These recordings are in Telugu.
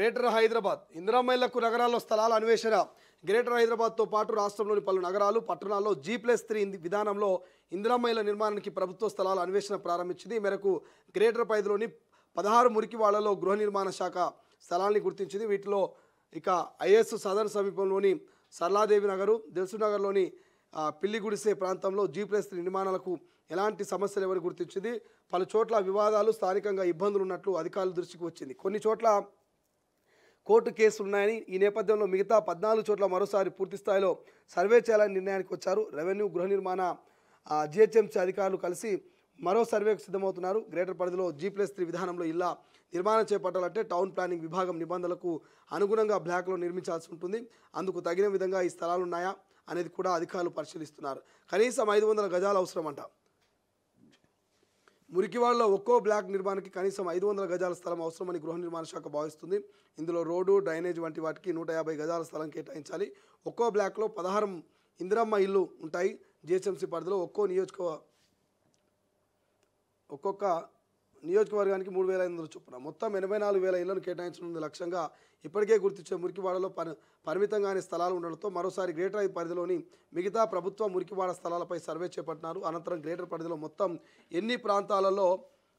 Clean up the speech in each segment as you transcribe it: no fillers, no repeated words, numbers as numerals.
గ్రేటర్ హైదరాబాద్ ఇందిరామైళ్లకు నగరాల్లో స్థలాల అన్వేషణ. గ్రేటర్ హైదరాబాద్తో పాటు రాష్ట్రంలోని పలు నగరాలు పట్టణాల్లో G+3 విధానంలో ఇందిరామైళ్ల నిర్మాణానికి ప్రభుత్వ స్థలాల అన్వేషణ ప్రారంభించింది. ఈ మేరకు గ్రేటర్ పరిధిలోని 16 మురికివాడలో గృహ నిర్మాణ శాఖ స్థలాన్ని గుర్తించింది. వీటిలో ఇక ఐఎస్ సదన్ సమీపంలోని సరళాదేవి నగరు, దిల్సు నగర్లోని పిల్లిగుడిసే ప్రాంతంలో G+3 నిర్మాణాలకు ఎలాంటి సమస్యలు ఎవరు గుర్తించింది. పలు చోట్ల వివాదాలు, స్థానికంగా ఇబ్బందులు ఉన్నట్లు అధికారుల దృష్టికి వచ్చింది. కొన్ని చోట్ల కోర్టు కేసులు ఉన్నాయని, ఈ నేపథ్యంలో మిగతా 14 చోట్ల మరోసారి పూర్తి స్థాయిలో సర్వే చేయాలని నిర్ణయానికి వచ్చారు. రెవెన్యూ, గృహ నిర్మాణ, GHMC అధికారులు కలిసి మరో సర్వేకు సిద్ధమవుతున్నారు. గ్రేటర్ పరిధిలో G+3 విధానంలో ఇళ్ల నిర్మాణం చేపట్టాలంటే టౌన్ ప్లానింగ్ విభాగం నిబంధనలకు అనుగుణంగా బ్లాక్లో నిర్మించాల్సి ఉంటుంది. అందుకు తగిన విధంగా ఈ స్థలాలు ఉన్నాయా అనేది కూడా అధికారులు పరిశీలిస్తున్నారు. కనీసం 500 గజాలు అవసరమంట. మురికివాడలో ఒక్కో బ్లాక్ నిర్మాణానికి కనీసం 500 గజాల స్థలం అవసరమని గృహ నిర్మాణ శాఖ భావిస్తుంది. ఇందులో రోడ్డు, డ్రైనేజ్ వంటి వాటికి 150 గజాల స్థలం కేటాయించాలి. ఒక్కో బ్లాక్లో 16 ఇందిరమ్మ ఇల్లు ఉంటాయి. GHMC పరిధిలో ఒక్కొక్క నియోజకవర్గానికి 3,500 చొప్పున మొత్తం 84,000 ఇళ్లను కేటాయించనుంది లక్ష్యంగా. ఇప్పటికే గుర్తించే మురికివాడలో పరిమితంగానే స్థలాలు ఉండడంతో మరోసారి గ్రేటర్ పరిధిలోని మిగతా ప్రభుత్వ మురికివాడ స్థలాలపై సర్వే చేపట్టినారు. అనంతరం గ్రేటర్ పరిధిలో మొత్తం ఎన్ని ప్రాంతాలలో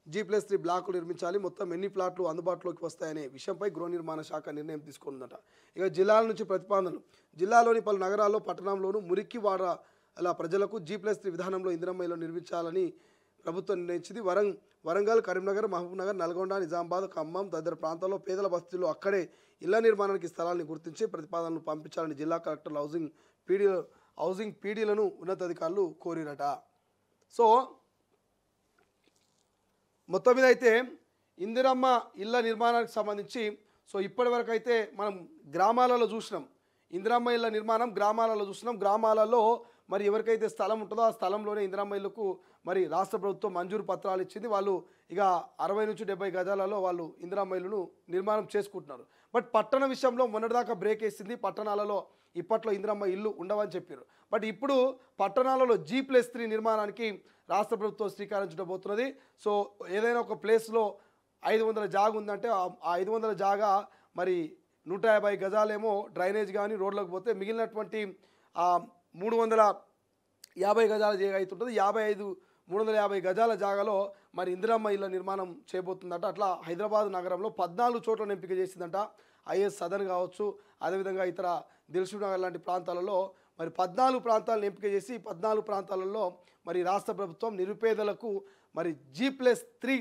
G+3 బ్లాకులు నిర్మించాలి, మొత్తం ఎన్ని ప్లాట్లు అందుబాటులోకి వస్తాయనే విషయంపై గృహ నిర్మాణ శాఖ నిర్ణయం తీసుకుందట. ఇక జిల్లాల నుంచి ప్రతిపాదనలు. జిల్లాలోని పలు నగరాల్లో పట్టణంలోనూ మురికివాడల ప్రజలకు G+3 విధానంలో ఇందిరమ్మ ఇళ్లు నిర్మించాలని ప్రభుత్వం నిర్ణయించింది. వరంగల్, కరీంనగర్, మహబూబ్నగర్, నల్గొండ, నిజామాబాద్, ఖమ్మం తదితర ప్రాంతాల్లో పేదల బస్తీల్లో అక్కడే ఇళ్ల నిర్మాణానికి స్థలాన్ని గుర్తించి ప్రతిపాదనలు పంపించాలని జిల్లా కలెక్టర్ హౌసింగ్ పీడీలను ఉన్నతాధికారులు కోరిరట. సో మొత్తం మీద అయితే ఇందిరమ్మ ఇళ్ల నిర్మాణానికి సంబంధించి ఇప్పటివరకు అయితే మనం గ్రామాలలో చూసినాం. ఇందిరమ్మ ఇళ్ల నిర్మాణం గ్రామాలలో చూసినాం. గ్రామాలలో మరి ఎవరికైతే స్థలం ఉంటుందో ఆ స్థలంలోనే ఇందిరమ్మ ఇళ్లకు మరి రాష్ట్ర ప్రభుత్వం మంజూరు పత్రాలు ఇచ్చింది. వాళ్ళు ఇక 60 నుంచి 70 గజాలలో వాళ్ళు ఇందిరమ్మ ఇళ్లను నిర్మాణం చేసుకుంటున్నారు. బట్ పట్టణ విషయంలో మొన్నటిదాకా బ్రేక్ వేసింది. పట్టణాలలో ఇప్పట్లో ఇందిరమ్మ ఇల్లు ఉండవని చెప్పారు. బట్ ఇప్పుడు పట్టణాలలో G+3 నిర్మాణానికి రాష్ట్ర ప్రభుత్వం శ్రీకారం చుట్టబోతున్నది. సో ఏదైనా ఒక ప్లేస్లో 500 జాగా ఉందంటే ఆ 500 జాగా మరి 150 గజాలేమో డ్రైనేజ్ కానీ రోడ్లకు పోతే మిగిలినటువంటి 350 గజాల జాగా అవుతుంటుంది. 350 గజాల జాగాలో మరి ఇందిరమ్మ ఇళ్ల నిర్మాణం చేయబోతుందట. అట్లా హైదరాబాద్ నగరంలో 14 చోట్లను ఎంపిక చేసిందంట. ఐఎస్ సదన్ కావచ్చు, అదేవిధంగా ఇతర దిల్సు నగర్ లాంటి ప్రాంతాలలో మరి 14 ప్రాంతాలను ఎంపిక చేసి 14 ప్రాంతాలలో మరి రాష్ట్ర ప్రభుత్వం నిరుపేదలకు మరి G+3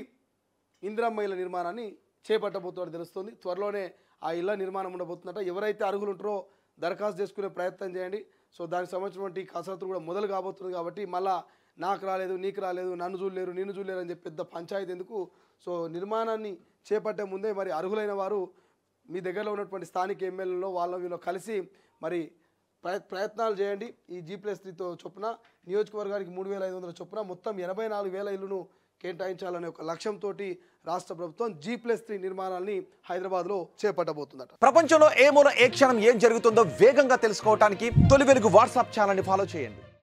ఇందిరమ్మ ఇళ్ల నిర్మాణాన్ని చేపట్టబోతున్నట్టు తెలుస్తుంది. త్వరలోనే ఆ ఇళ్ల నిర్మాణం ఉండబోతుందట. ఎవరైతే అర్హులు ఉంటారో దరఖాస్తు చేసుకునే ప్రయత్నం చేయండి. సో దానికి సంబంధించినటువంటి కసరత్తు కూడా మొదలు కాబోతుంది. కాబట్టి మళ్ళీ నాకు రాలేదు, నీకు రాలేదు, నన్ను చూడలేరు, నిన్ను చూడలేరు అని చెప్పి పెద్ద పంచాయతీ ఎందుకు. సో నిర్మాణాన్ని చేపట్టే ముందే మరి అర్హులైన వారు మీ దగ్గరలో ఉన్నటువంటి స్థానిక ఎమ్మెల్యేలో వీళ్ళు కలిసి మరి ప్రయత్నాలు చేయండి. ఈ G+3తో చొప్పున నియోజకవర్గానికి 3,500 చొప్పున మొత్తం 84,000 ఇళ్లను కేటాయించాలనే ఒక లక్ష్యంతో రాష్ట్ర ప్రభుత్వం G+3 నిర్మాణాన్ని హైదరాబాద్లో చేపట్టబోతుందట. ప్రపంచంలో ఏ మూల ఏ క్షణం ఏం జరుగుతుందో వేగంగా తెలుసుకోవడానికి తొలి వెలుగు వాట్సాప్ ఛానల్ని ఫాలో చేయండి.